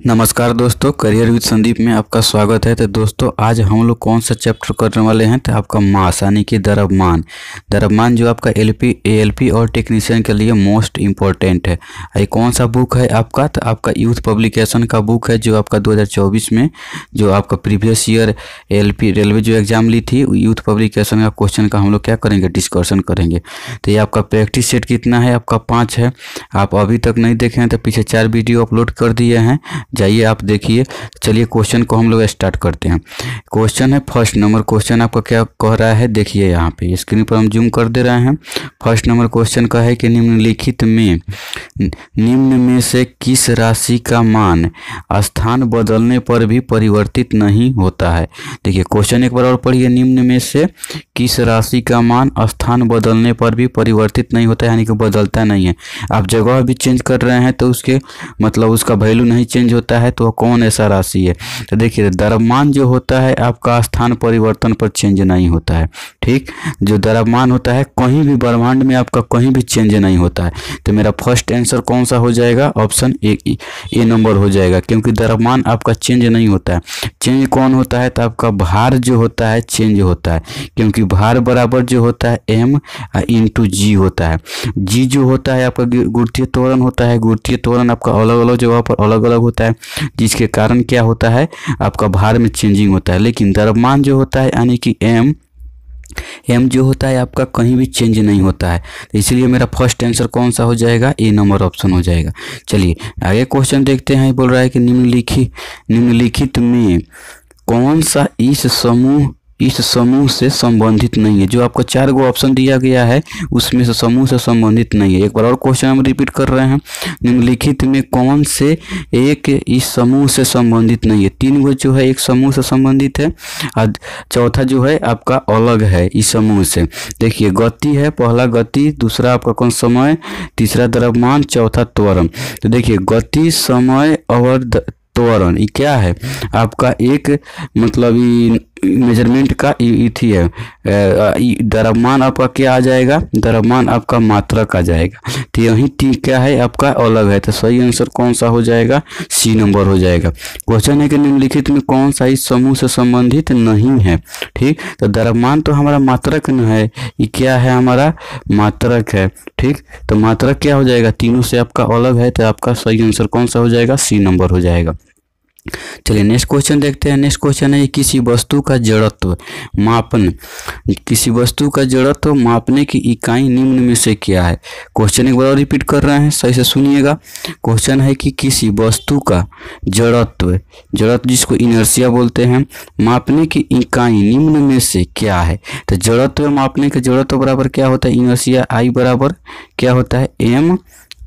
नमस्कार दोस्तों, career with Sandeep में आपका स्वागत है। तो दोस्तों आज हम लोग कौन सा चैप्टर करने वाले हैं तो आपका मास यानी कि द्रव्यमान जो आपका एलपी एएलपी और टेक्नीशियन के लिए मोस्ट इम्पोर्टेंट है। ये कौन सा बुक है आपका तो आपका यूथ पब्लिकेशन का बुक है जो आपका 2024 में जो आपका प्रीवियस ईयर एएलपी रेलवे जो एग्जाम ली थी यूथ पब्लिकेशन का क्वेश्चन का हम लोग क्या करेंगे, डिस्कशन करेंगे। तो ये आपका प्रैक्टिस सेट कितना है, आपका 5 है। आप अभी तक नहीं देखे हैं तो पीछे 4 वीडियो अपलोड कर दिए हैं, जाइए आप देखिए। चलिए क्वेश्चन को हम लोग स्टार्ट करते हैं। क्वेश्चन है फर्स्ट नंबर क्वेश्चन आपका क्या कह रहा है, देखिए यहाँ पे स्क्रीन पर हम जूम कर दे रहे हैं। फर्स्ट नंबर क्वेश्चन का है कि निम्नलिखित में निम्न में से किस राशि का मान स्थान बदलने पर भी परिवर्तित नहीं होता है। देखिए क्वेश्चन एक बार और पढ़िए, निम्न में से किस राशि का मान स्थान बदलने पर भी परिवर्तित नहीं होता है, यानी कि बदलता नहीं है। आप जगह भी चेंज कर रहे हैं तो उसके मतलब उसका वैल्यू नहीं चेंज होता है, तो कौन ऐसा राशि है। तो देखिए द्रव्यमान जो होता है आपका स्थान परिवर्तन पर चेंज नहीं होता है। ठीक, जो द्रव्यमान होता है कहीं भी ब्रह्मांड में आपका कहीं भी चेंज नहीं होता है। तो मेरा फर्स्ट आंसर कौन सा हो जाएगा, ऑप्शन ए नंबर हो जाएगा, क्योंकि द्रव्यमान आपका चेंज नहीं होता है। चेंज कौन होता है तो आपका भार जो होता है चेंज होता है, क्योंकि भार बराबर जो होता है m इंटू जी होता है। जी जो होता है आपका गुरुत्वीय त्वरण होता है, गुरुत्वीय त्वरण आपका अलग अलग जगह पर अलग अलग होता है, जिसके कारण क्या होता है आपका भार में चेंजिंग होता है। लेकिन द्रव्यमान जो होता है यानी कि m जो होता है आपका कहीं भी चेंज नहीं होता है। तो इसलिए मेरा फर्स्ट आंसर कौन सा हो जाएगा, ए नंबर ऑप्शन हो जाएगा। चलिए आगे क्वेश्चन देखते हैं। बोल रहा है कि निम्नलिखित में कौन सा इस समूह से संबंधित नहीं है। जो आपको 4 गो ऑप्शन दिया गया है उसमें से समूह से संबंधित नहीं है। एक बार और क्वेश्चन हम रिपीट कर रहे हैं, निम्नलिखित में कौन से एक इस समूह से संबंधित नहीं है। 3 गो जो है एक समूह से संबंधित है और चौथा जो है आपका अलग है इस समूह से। देखिए गति है, पहला गति, दूसरा आपका कौन समय, तीसरा द्रव्यमान, चौथा त्वरण। तो देखिए गति, समय और त्वरण ये क्या है आपका एक मतलब मेजरमेंट का थी है। द्रव्यमान आपका क्या आ जाएगा, द्रव्यमान आपका मात्रक आ जाएगा। तो यही टी क्या है आपका अलग है। तो सही आंसर कौन सा हो जाएगा, सी नंबर हो जाएगा। क्वेश्चन है कि निम्नलिखित में कौन सा इस समूह से संबंधित नहीं है। ठीक, तो द्रव्यमान तो हमारा मात्रक न है, ये क्या है हमारा मात्रक है। ठीक, तो मात्रक क्या हो जाएगा, तीनों से आपका अलग है। तो आपका सही आंसर कौन सा हो जाएगा, सी नंबर हो जाएगा। चलिए नेक्स्ट क्वेश्चन देखते हैं। नेक्स्ट क्वेश्चन है किसी वस्तु का जड़त्व मापन, किसी वस्तु का जड़त्व मापने की इकाई निम्न में से क्या है। क्वेश्चन एक बार रिपीट कर रहे हैं, सही से सुनिएगा। क्वेश्चन है कि किसी वस्तु का जड़त्व जिसको इनर्शिया बोलते हैं, मापने की इकाई निम्न में से क्या है। तो जड़त्व मापने के जड़त्व बराबर क्या होता है, इनर्शिया आई बराबर क्या होता है m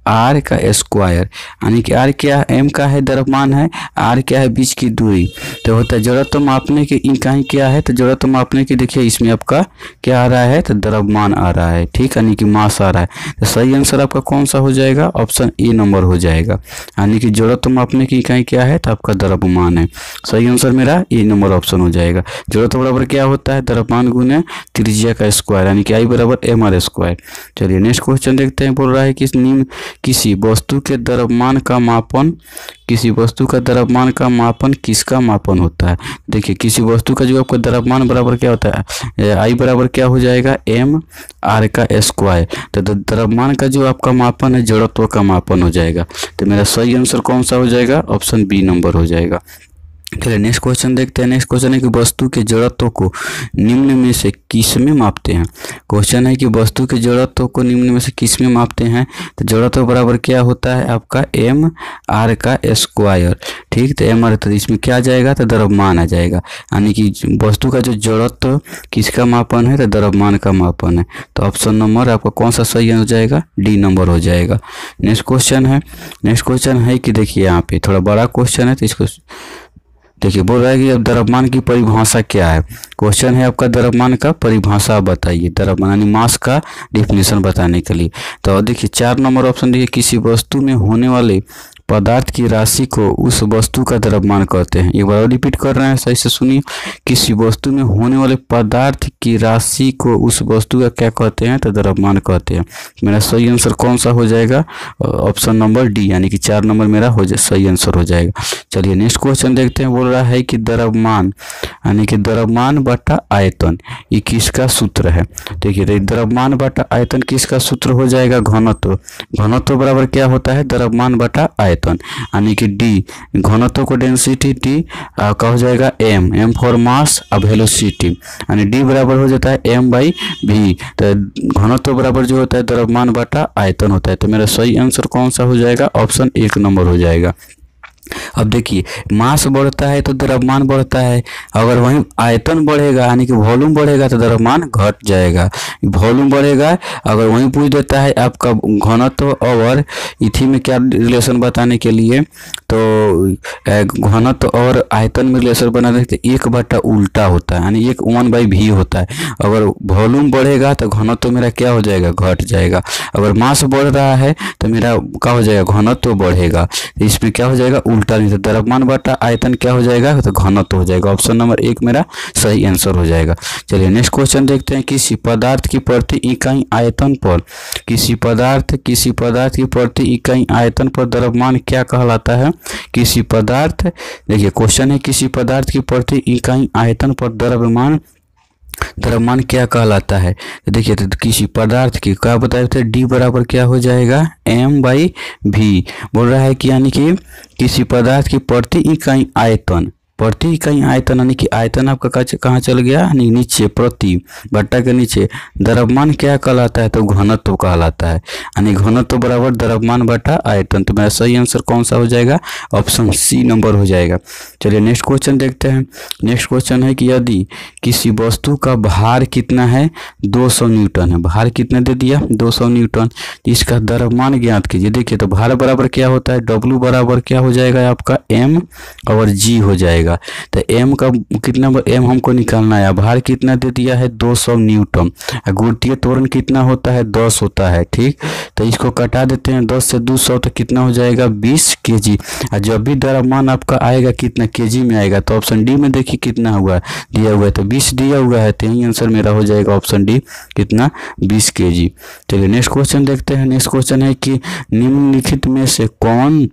आर का स्क्वायर, यानी कि आर क्या है, एम का है द्रव्यमान है, आर क्या है बीच की दूरी। तो होता है जड़त्व मापने की इकाई क्या है, तो जड़त्व मापने की देखिए इसमें आपका क्या आ रहा है तो द्रव्यमान आ रहा है। ठीक, यानी कि मास आ रहा है। तो सही आंसर आपका कौन सा हो जाएगा, ऑप्शन ए नंबर हो जाएगा। यानी कि जड़त्व मापने की इकाई क्या है तो आपका द्रव्यमान है। सही आंसर मेरा ए नंबर ऑप्शन हो जाएगा। जड़त्व बराबर क्या होता है, द्रव्यमान गुने त्रिज्या का स्क्वायर, यानी कि आई बराबर एम आर स्क्वायर। चलिए नेक्स्ट क्वेश्चन देखते हैं। बोल रहा है कि किसी वस्तु के द्रव्यमान का मापन, किसी वस्तु का द्रव्यमान का मापन किसका मापन होता है। देखिए किसी वस्तु का जो आपका द्रव्यमान बराबर क्या होता है, आई बराबर क्या हो जाएगा एम आर का स्क्वायर। तो द्रव्यमान का जो आपका मापन है जड़त्व का मापन हो जाएगा। तो मेरा सही आंसर कौन सा हो जाएगा, ऑप्शन बी नंबर हो जाएगा। चलिए नेक्स्ट क्वेश्चन देखते हैं। नेक्स्ट क्वेश्चन है कि वस्तु के जड़त्व को निम्न में से किस में मापते हैं। क्वेश्चन है कि वस्तु के जड़त्व को निम्न में से किस में मापते हैं। तो जड़त्व बराबर क्या होता है आपका एम आर का स्क्वायर। ठीक, तो एम आर तो इसमें क्या आ जाएगा तो द्रव्यमान आ जाएगा, यानी कि वस्तु का जो जड़त्व किसका मापन है तो द्रव्यमान का मापन है। तो ऑप्शन नंबर आपका कौन सा सही हो जाएगा, डी नंबर हो जाएगा। नेक्स्ट क्वेश्चन है कि देखिए यहाँ पे थोड़ा बड़ा क्वेश्चन है, तो इसको देखिए बोल रहा है कि अब द्रव्यमान की परिभाषा क्या है। क्वेश्चन है आपका द्रव्यमान का परिभाषा बताइए, द्रव्यमान यानी मास का डेफिनेशन बताने के लिए। तो देखिए 4 नंबर ऑप्शन देखिए, किसी वस्तु में होने वाले पदार्थ की राशि को उस वस्तु का द्रव्यमान कहते हैं। एक बार और रिपीट कर रहे हैं, सही से सुनिए। किसी वस्तु में होने वाले पदार्थ की राशि को उस वस्तु का क्या कहते हैं? तो द्रव्यमान कहते हैं। मेरा सही आंसर कौन सा हो जाएगा? ऑप्शन नंबर डी, यानी कि 4 नंबर मेरा सही आंसर हो जाएगा। चलिए नेक्स्ट क्वेश्चन देखते हैं। बोल रहा है कि द्रव्यमान यानी कि द्रव्यमान बटा आयतन, ये किसका सूत्र है? देखिए द्रव्यमान बटा आयतन किसका सूत्र हो जाएगा? घनत्व। घनत्व बराबर क्या होता है? द्रव्यमान बटा आयतन, यानी कि डी। घनत्व को डेंसिटी डी का हो जाएगा एम, एम फॉर मास और वेलोसिटी, यानी डी बराबर हो जाता है एम बाई वी। तो घनत्व बराबर जो होता है द्रव्यमान बटा आयतन होता है। तो मेरा सही आंसर कौन सा हो जाएगा? ऑप्शन 1 नंबर हो जाएगा। अब देखिए मास बढ़ता है तो द्रव्यमान बढ़ता है, अगर वहीं आयतन बढ़ेगा यानी कि वॉल्यूम बढ़ेगा तो द्रव्यमान घट जाएगा। वॉल्यूम बढ़ेगा, अगर वहीं पूछ देता है आपका घनत्व और इथी में क्या रिलेशन बताने के लिए, तो घनत्व और आयतन में रिलेशन बना देते 1 बटा उल्टा होता है, यानी 1/v होता है। अगर वॉल्यूम बढ़ेगा तो घनत्व मेरा क्या हो जाएगा? घट जाएगा। अगर मास बढ़ रहा है तो मेरा क्या हो जाएगा? घनत्व बढ़ेगा। इसमें क्या हो जाएगा? उल्टा नहीं, तो द्रव्यमान बटा आयतन क्या हो जाएगा? तो घनत्व हो जाएगा। ऑप्शन नंबर 1 मेरा सही आंसर हो जाएगा। चलिए नेक्स्ट क्वेश्चन देखते हैं। किसी पदार्थ की प्रति इकाई आयतन पर, किसी पदार्थ की प्रति इकाई आयतन पर द्रव्यमान क्या कहलाता है? किसी पदार्थ, देखिए क्वेश्चन है किसी पदार्थ की प्रति इकाई आयतन पर द्रव्यमान क्या कहलाता है? तो देखिए तो किसी पदार्थ की क्या बताए थे? डी बराबर क्या हो जाएगा? M by V. बोल रहा है कि यानी कि किसी पदार्थ की प्रति इकाई आयतन, प्रति इकाई आयतन यानी कि आयतन आपका कहाँ चल गया? यानी नीचे, प्रति बट्टा के नीचे। द्रव्यमान क्या कहलाता है? तो घनत्व कहलाता है, यानी घनत्व बराबर द्रव्यमान बटा आयतन। तो मेरा सही आंसर कौन सा हो जाएगा? ऑप्शन सी नंबर हो जाएगा। चलिए नेक्स्ट क्वेश्चन देखते हैं। नेक्स्ट क्वेश्चन है कि यदि किसी वस्तु का भार कितना है? 200 न्यूटन है। भार कितना दे दिया? 200 न्यूटन। इसका द्रव्यमान ज्ञात कीजिए। देखिए तो भार बराबर क्या होता है? डब्लू बराबर क्या हो जाएगा आपका? एम और जी हो जाएगा। तो m का कितना? m हमको निकालना है। भार कितना दे दिया है? 200 न्यूटन। गुरुत्वीय त्वरण कितना होता है? 10 होता है। ठीक, तो इसको कटा देते हैं 10 से 200, तो कितना हो जाएगा? 20 kg। और जब भी द्रव्यमान आपका आएगा कितना kg में आएगा? तो ऑप्शन डी में देखिए कितना हुआ दिया हुआ है, तो 20 दिया हुआ है, तो यही आंसर मेरा हो जाएगा ऑप्शन डी, कितना? 20 kg। चलिए नेक्स्ट क्वेश्चन देखते हैं। नेक्स्ट क्वेश्चन है कि निम्नलिखित में से कौन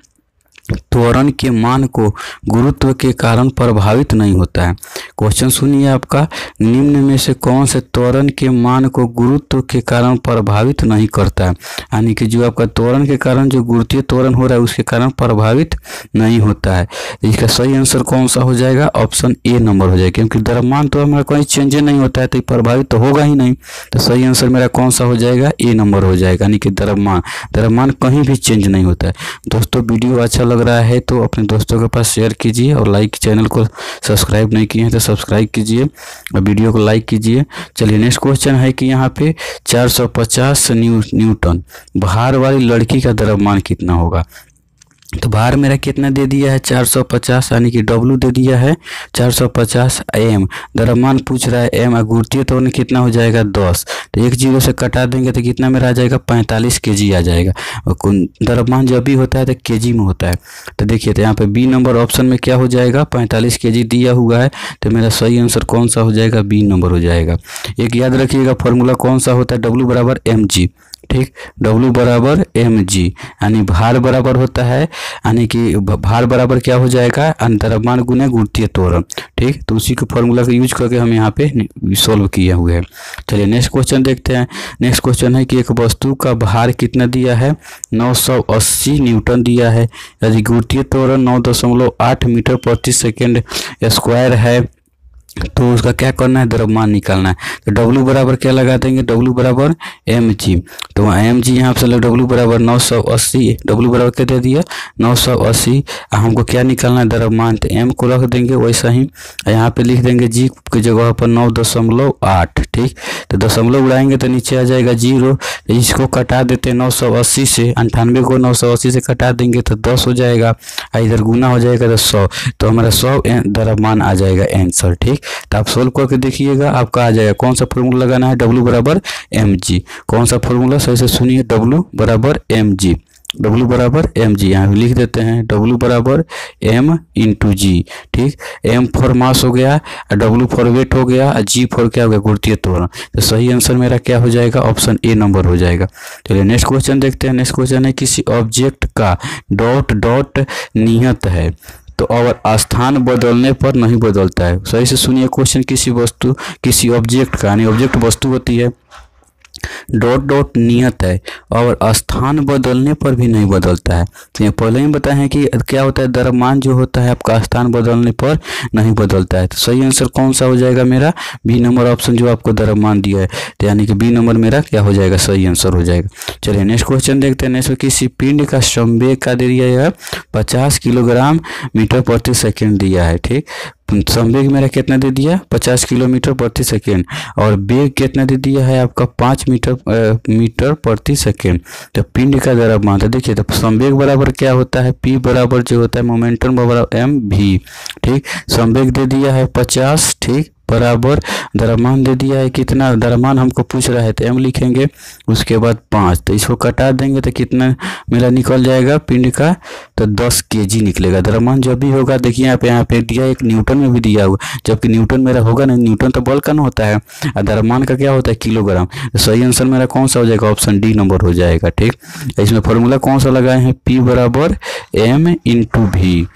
त्वरण के मान को गुरुत्व के कारण प्रभावित नहीं होता है? क्वेश्चन सुनिए आपका, निम्न में से कौन से त्वरण के मान को गुरुत्व के कारण प्रभावित नहीं करता है? यानी कि जो आपका त्वरण के कारण जो गुरुत्वीय त्वरण हो रहा है उसके कारण प्रभावित नहीं होता है। इसका सही आंसर कौन सा हो जाएगा? ऑप्शन ए नंबर हो जाएगा, क्योंकि द्रव्यमान तो हमारा कोई चेंज नहीं होता है तो प्रभावित तो होगा ही नहीं। तो सही आंसर मेरा कौन सा हो जाएगा? ए नंबर हो जाएगा, यानी कि द्रव्यमान कहीं भी चेंज नहीं होता है। दोस्तों वीडियो अच्छा लग रहा है तो अपने दोस्तों के पास शेयर कीजिए, और लाइक, चैनल को सब्सक्राइब नहीं किए हैं तो सब्सक्राइब कीजिए और वीडियो को लाइक कीजिए। चलिए नेक्स्ट क्वेश्चन है कि यहाँ पे 450 न्यूटन भार वाली लड़की का द्रव्यमान कितना होगा? तो भार मेरा कितना दे दिया है? 450, यानी कि डब्लू दे दिया है 450 एम। द्रव्यमान पूछ रहा है एम, और गुरुत्वीय त्वरण कितना हो जाएगा? 10। तो 1 0 से कटा देंगे तो कितना मेरा आ जाएगा? 45 kg आ जाएगा। और द्रव्यमान जब भी होता है तो kg में होता है। तो देखिए तो यहाँ पे बी नंबर ऑप्शन में क्या हो जाएगा? 45 kg दिया हुआ है, तो मेरा सही आंसर कौन सा हो जाएगा? बी नंबर हो जाएगा। एक याद रखिएगा फॉर्मूला कौन सा होता है? डब्लू बराबर mg। ठीक, W बराबर mg, यानी भार बराबर होता है, यानी कि भार बराबर क्या हो जाएगा? द्रव्यमान गुने गुरुत्वीय त्वरण। ठीक, तो उसी के फॉर्मूला का यूज करके हम यहाँ पे सॉल्व किए हुए हैं। चलिए नेक्स्ट क्वेश्चन देखते हैं। नेक्स्ट क्वेश्चन है कि एक वस्तु का भार कितना दिया है? 980 न्यूटन दिया है, यदि गुरुत्वीय त्वरण 9.8 मीटर प्रति सेकेंड स्क्वायर है तो उसका क्या करना है? द्रव्यमान निकालना है। तो W बराबर क्या लगा देंगे? W बराबर mg। तो mg यहाँ पे W बराबर 980, W बराबर क्या दे दिया? 980। हमको क्या निकालना है? द्रव्यमान। तो m को रख देंगे वैसा ही, यहाँ पे लिख देंगे g की जगह पर 9.8। ठीक, तो दशमलव उड़ाएंगे तो नीचे आ जाएगा 0। इसको कटा देते 980 से, 98 को 980 से कटा देंगे तो 10 हो जाएगा, इधर गुना हो जाएगा तो 100। तो हमारा 100 द्रव्यमान आ जाएगा आंसर। ठीक, तो आप सोल्व करके देखिएगा, आपका आ जाएगा। कौन सा फॉर्मूला लगाना है? W बराबर mg। कौन सा फॉर्मूला? सही से सुनिए, W बराबर mg। W बराबर mg, यहाँ लिख देते हैं W बराबर m इंटू जी। ठीक, m फॉर मास हो गया, W फॉर वेट हो गया, G फॉर क्या हो गया, गुरुत्वीय त्वरण। तो सही आंसर मेरा क्या हो जाएगा, ऑप्शन ए नंबर हो जाएगा। चलिए नेक्स्ट क्वेश्चन देखते हैं। नेक्स्ट क्वेश्चन है किसी ऑब्जेक्ट का डॉट डॉट नियत है तो और स्थान बदलने पर नहीं बदलता है। सही से सुनिए क्वेश्चन, किसी वस्तु, किसी ऑब्जेक्ट का, यानी ऑब्जेक्ट वस्तु होती है, डॉट डॉट नियत है और स्थान बदलने पर भी नहीं बदलता है। तो ये पहले ही बताए हैं कि क्या होता है, द्रव्यमान जो होता है आपका स्थान बदलने पर नहीं बदलता है। तो सही आंसर कौन सा हो जाएगा मेरा, बी नंबर ऑप्शन जो आपको द्रव्यमान दिया है, तो यानी कि बी नंबर मेरा क्या हो जाएगा, सही आंसर हो जाएगा। चलिए नेक्स्ट क्वेश्चन देखते हैं। नेक्स्ट किसी पिंड का संवेग का दिया है 50 किलोग्राम मीटर प्रति सेकेंड दिया है। ठीक, संवेग मेरा कितना दे दिया, 50 किलोमीटर प्रति सेकेंड, और वेग कितना दे दिया है आपका 5 मीटर प्रति सेकेंड। तो पिंड का द्रव्यमान, तो देखिए तो संवेग बराबर क्या होता है, p बराबर जो होता है मोमेंटम बराबर mv। ठीक, संवेग दे दिया है 50, ठीक, बराबर द्रव्यमान दे दिया है कितना, द्रव्यमान हमको पूछ रहा है तो m लिखेंगे, उसके बाद 5, तो इसको कटा देंगे तो कितना मेरा निकल जाएगा पिंड का, तो 10 kg निकलेगा। द्रव्यमान जब भी होगा, देखिए यहाँ पे दिया एक न्यूटन में भी दिया हुआ, जबकि न्यूटन मेरा होगा ना, न्यूटन तो बल का ना होता है, और द्रव्यमान का क्या होता है, किलोग्राम। तो सही आंसर मेरा कौन सा हो जाएगा, ऑप्शन डी नंबर हो जाएगा। ठीक, इसमें फॉर्मूला कौन सा लगाए हैं, p बराबर m इंटू v।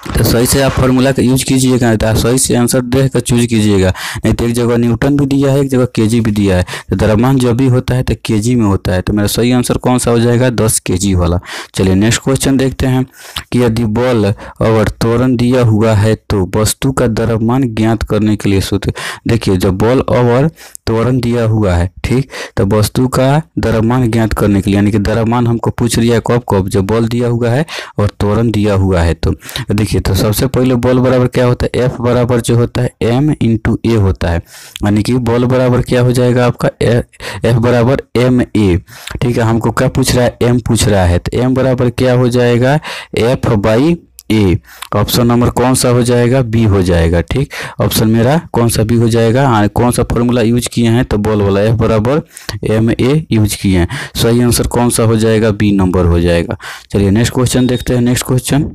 तो सही से आप फार्मूला का यूज कीजिएगा, तो सही से आंसर देख कर चूज कीजिएगा, नहीं तो एक जगह न्यूटन भी दिया है, एक जगह केजी भी दिया है। तो द्रव्यमान जब भी होता है तो केजी में होता है, तो मेरा सही आंसर कौन सा हो जाएगा, 10 kg वाला। चलिए नेक्स्ट क्वेश्चन देखते हैं कि यदि बल और त्वरण दिया हुआ है तो वस्तु का द्रव्यमान ज्ञात करने के लिए सूत्र। देखिए जब बल और त्वरण दिया हुआ है, ठीक, तो वस्तु का द्रव्यमान ज्ञात करने के लिए, यानी कि द्रव्यमान हमको पूछ रही है कब कब, जब बल दिया हुआ है और त्वरण दिया हुआ है। तो देखिए तो सबसे पहले बल बराबर क्या होता है, F बराबर जो होता है m इंटू ए होता है, यानी कि बल बराबर क्या हो जाएगा आपका F बराबर ma। ठीक है, हमको क्या पूछ रहा है, m पूछ रहा है, तो m बराबर क्या हो जाएगा, F by A. Option number कौन सा हो जाएगा, बी हो जाएगा। ठीक, ऑप्शन मेरा कौन सा बी हो जाएगा। हाँ, कौन सा फॉर्मूला यूज किए हैं, तो बल वाला F बराबर ma यूज किए हैं। सही आंसर कौन सा हो जाएगा, बी नंबर हो जाएगा। चलिए नेक्स्ट क्वेश्चन देखते हैं। Next question